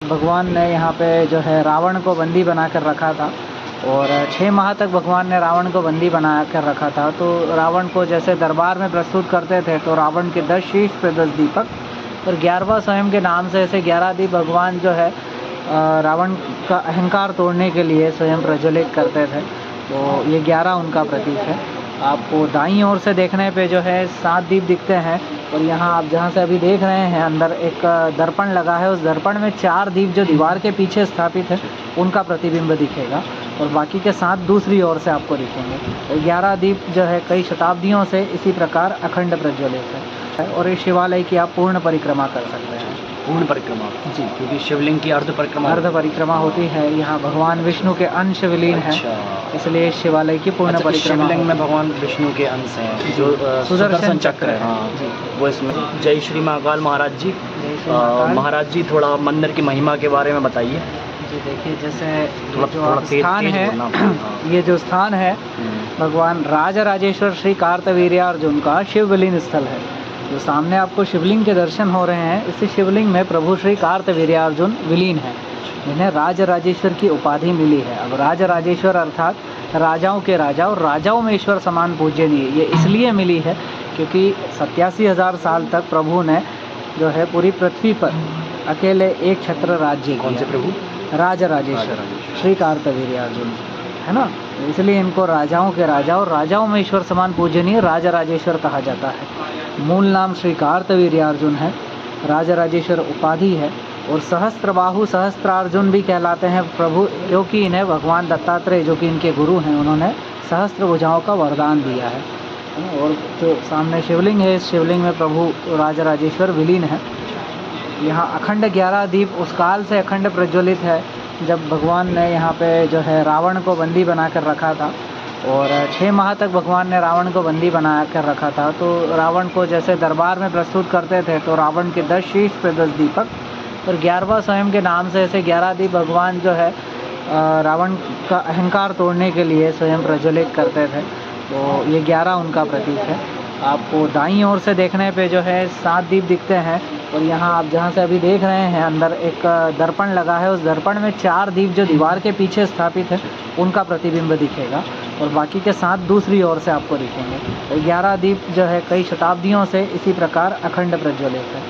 भगवान ने यहाँ पे जो है रावण को बंदी बना कर रखा था और 6 माह तक भगवान ने रावण को बंदी बना कर रखा था। तो रावण को जैसे दरबार में प्रस्तुत करते थे तो रावण के 10 शीश पे 10 दीपक और 11वां स्वयं के नाम से ऐसे 11 दीप भगवान जो है रावण का अहंकार तोड़ने के लिए स्वयं प्रज्वलित करते थे। तो ये 11 उनका प्रतीक है। आपको दाईं ओर से देखने पे जो है 7 दीप दिखते हैं और यहाँ आप जहाँ से अभी देख रहे हैं अंदर एक दर्पण लगा है। उस दर्पण में 4 दीप जो दीवार के पीछे स्थापित है उनका प्रतिबिंब दिखेगा और बाकी के 7 दूसरी ओर से आपको दिखेंगे। तो 11 दीप जो है कई शताब्दियों से इसी प्रकार अखंड प्रज्वलित है और इस शिवालय की आप पूर्ण परिक्रमा कर सकते हैं। पूर्ण परिक्रमा जी, क्योंकि शिवलिंग की अर्ध परिक्रमा होती है। यहाँ भगवान विष्णु के अंश विलीन है, इसलिए शिवालय की पूर्ण परिक्रमा। शिवलिंग में भगवान विष्णु के अंश हैं जो सुदर्शन चक्र है। हाँ वो इसमें। जय श्री महाकाल महाराज जी। महाराज जी थोड़ा मंदिर की महिमा के बारे में बताइए। जी देखिए, जैसे थोड़ा स्थान है ये जो स्थान है भगवान राजराजेश्वर श्री कार्तवीर्यार्जुन का शिव विलीन स्थल है। जो सामने आपको शिवलिंग के दर्शन हो रहे हैं, इसी शिवलिंग में प्रभु श्री कार्तवीर्यार्जुन विलीन है, जिन्हें राजराजेश्वर की उपाधि मिली है। अब राजराजेश्वर अर्थात राजाओं के राजा और राजाओं में ईश्वर समान पूजनीय, ये इसलिए मिली है क्योंकि 87,000 साल तक प्रभु ने जो है पूरी पृथ्वी पर अकेले एक छत्र राज्य। कौन से प्रभु? राजराजेश्वर श्री कार्तवीर्यार्जुन, है ना। इसलिए इनको राजाओं के राजा और राजाओं में ईश्वर समान पूजनीय राजराजेश्वर कहा जाता है। मूल नाम श्री कार्तवीर्यार्जुन है, राजराजेश्वर उपाधि है और सहस्त्रबाहु सहस्त्रार्जुन भी कहलाते हैं प्रभु, क्योंकि इन्हें भगवान दत्तात्रेय जो कि इनके गुरु हैं उन्होंने सहस्त्र भुजाओं का वरदान दिया है। और जो सामने शिवलिंग है, इस शिवलिंग में प्रभु राजराजेश्वर विलीन है। यहाँ अखंड 11 दीप उस काल से अखंड प्रज्वलित है जब भगवान ने यहाँ पे जो है रावण को बंदी बना कर रखा था और 6 माह तक भगवान ने रावण को बंदी बना कर रखा था। तो रावण को जैसे दरबार में प्रस्तुत करते थे तो रावण के 10 शीश पे 10 दीपक और 11वां स्वयं के नाम से ऐसे 11 दीप भगवान जो है रावण का अहंकार तोड़ने के लिए स्वयं प्रज्वलित करते थे। तो ये 11 उनका प्रतीक है। आपको दाईं ओर से देखने पे जो है 7 दीप दिखते हैं और यहाँ आप जहाँ से अभी देख रहे हैं अंदर एक दर्पण लगा है। उस दर्पण में 4 दीप जो दीवार के पीछे स्थापित है उनका प्रतिबिंब दिखेगा और बाकी के 7 दूसरी ओर से आपको दिखेंगे। तो 11 दीप जो है कई शताब्दियों से इसी प्रकार अखंड प्रज्वलित है।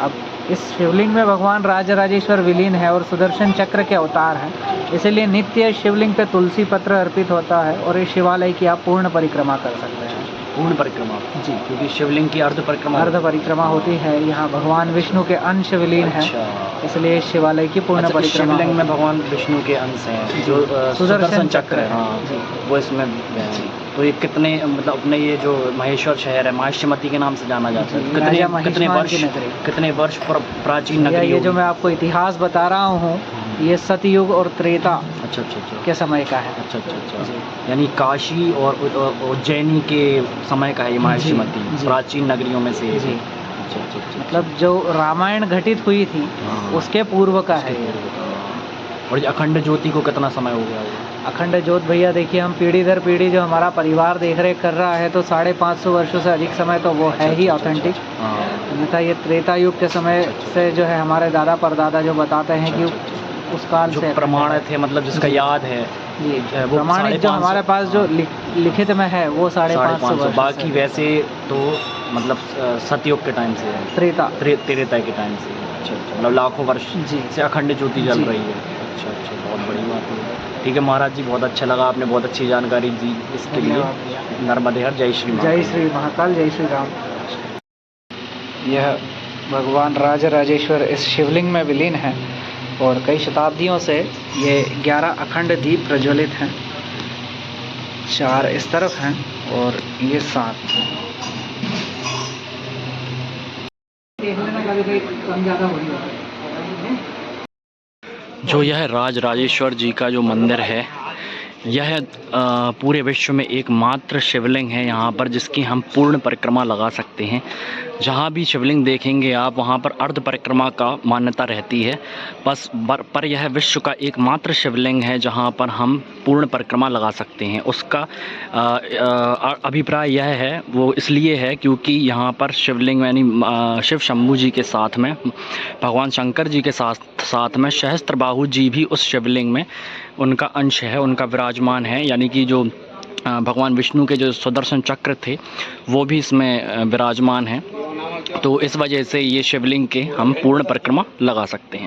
अब इस शिवलिंग में भगवान राजराजेश्वर विलीन है और सुदर्शन चक्र के अवतार हैं, इसलिए नित्य शिवलिंग पे तुलसी पत्र अर्पित होता है और इस शिवालय की आप पूर्ण परिक्रमा कर सकते हैं। पूर्ण परिक्रमा जी, क्योंकि शिवलिंग की अर्ध परिक्रमा होती है। यहाँ भगवान विष्णु के अंश विलीन है, इसलिए शिवालय की पूर्ण परिक्रमा। शिवलिंग में भगवान विष्णु के अंश हैं जो सुदर्शन चक्र है। हाँ वो इसमें। तो ये कितने मतलब अपने ये जो महेश्वर शहर है महिष्मती के नाम से जाना जाता है, कितने वर्ष प्राचीन नगरी। ये जो मैं आपको इतिहास बता रहा हूँ ये सतयुग और त्रेता अच्छा के समय का है। अच्छा यानी काशी और उज्जैनी के समय का है ये महिष्मती, प्राचीन नगरियों में से। जी अच्छा। मतलब जो रामायण घटित हुई थी उसके पूर्व का है। और अखंड ज्योति को कितना समय हो गया? अखंड ज्योत भैया देखिए, हम पीढ़ी दर पीढ़ी जो हमारा परिवार देख रेख कर रहा है तो 550 वर्षों से अधिक समय तो वो है ही ऑथेंटिक। अन्यथा ये त्रेता युग के समय से जो है हमारे दादा परदादा जो बताते हैं कि उस काल से प्रमाण थे, मतलब जिसका याद है जी प्रमाणिक जो हमारे पास जो लिखित में है वो 550 वर्ष। बाकी वैसे तो मतलब सतयुग के टाइम से है, त्रेता के टाइम से। अच्छा मतलब लाखों वर्ष जी से अखंड ज्योति जल रही है। अच्छा बहुत बड़ी बात है। ठीक है महाराज जी, बहुत अच्छा लगा, आपने बहुत अच्छी जानकारी दी इसके लिए। नर्मदे हर। जय श्री महाकाल, जय श्री राम। यह भगवान राजराजेश्वर इस शिवलिंग में विलीन है और कई शताब्दियों से ये 11 अखंड दीप प्रज्वलित हैं। 4 इस तरफ हैं और ये 7। जो यह राजराजेश्वर जी का जो मंदिर है, यह पूरे विश्व में एकमात्र शिवलिंग है यहाँ पर जिसकी हम पूर्ण परिक्रमा लगा सकते हैं। जहाँ भी शिवलिंग देखेंगे आप वहाँ पर अर्ध परिक्रमा का मान्यता रहती है, पर यह विश्व का एकमात्र शिवलिंग है जहाँ पर हम पूर्ण परिक्रमा लगा सकते हैं। उसका अभिप्राय यह है, वो इसलिए है क्योंकि यहाँ पर शिवलिंग यानी शिव शंभू जी के साथ में भगवान शंकर जी के साथ में सहस्त्रबाहु जी भी उस शिवलिंग में उनका अंश है, उनका विराजमान है। यानी कि जो भगवान विष्णु के जो सुदर्शन चक्र थे वो भी इसमें विराजमान हैं। तो इस वजह से ये शिवलिंग के हम पूर्ण परिक्रमा लगा सकते हैं।